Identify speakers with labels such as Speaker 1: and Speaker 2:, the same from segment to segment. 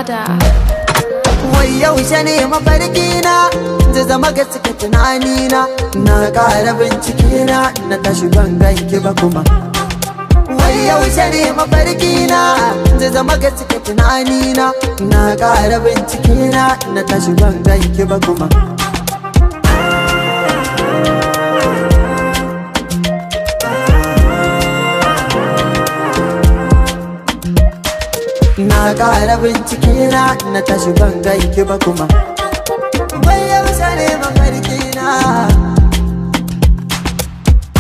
Speaker 1: Brother.
Speaker 2: Wai yaushe ne mafarki na zai zama gaske tunani na ƙara bincike na tashi ban ganki ba kuma. Wai yaushe ne mafarki na zai zama gaske tunani na ƙara bincike na tashi ban ganki ba kuma. Na ƙara bincike na tashi ban ganki ba kuma. Wai yaushe ne mafarki na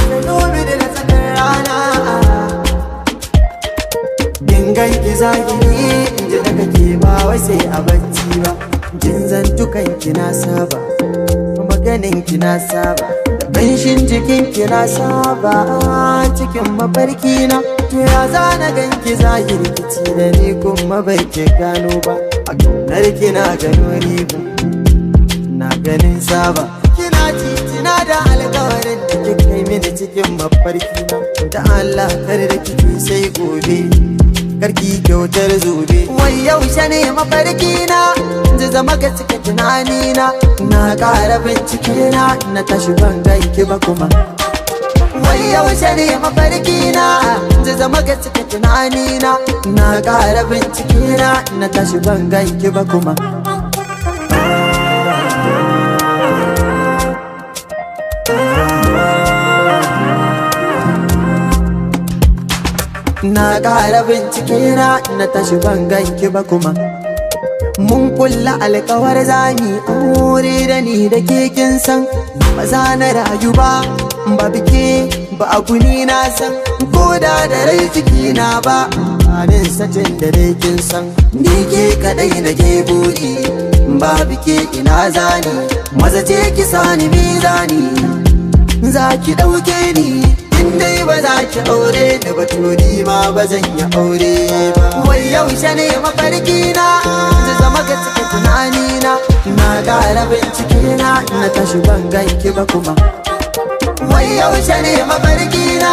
Speaker 2: da dubi da tsakar rana in ganki zahiri in ji daga ke ba wai sai a bacci ba. Jin zantukan ki na saba, maganin ki na saba, da ƙanshin jikin ki na saba cikin mafarki na. To ya zana ganki zahiri kici da ni kuma bai ke gano ba. A ƙaunar ki na gano riba, na ganin saba. Kina titina da alƙawarin da kika kai mini cikin mafarki na. Da Allah kar da kike sai gobe, karki kyautar zobe. Wai yaushe ne mafarki na zai zama gaske tunani na ƙara bincike na tashi ban ganki ba kuma. Wai yaushe ne mafarki na zai zama gaske tunani na ƙara bincike na tashi ban ganki ba kuma. Na ƙara bincike na tashi ban ganki ba kuma. Mun kulla alƙawar zani aure da ni da ke kin san ba za na rayu ba bike ba a guni na san ko da rai jiki na ba anin satin da dai kin san ni ke kadai na ke buri ba bike ina zani maza ce ki sani mizani za ki ɗauke ni in dai ba za ki aure ni ba to ni ma ba zan yi aure ba. Wai yaushe ne mafarki na zai zama gaske tunani na ƙara bincike na tashi ban ganki ba kuma. Wai yaushe ne mafarki na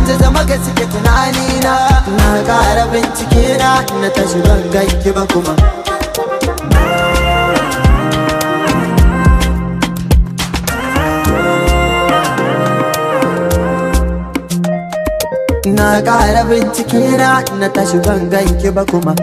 Speaker 2: zai zama gaske tunani na ƙara bincike na tashi ban ganki ba kuma. Na ƙara bincike na tashi ban ganki ba kuma.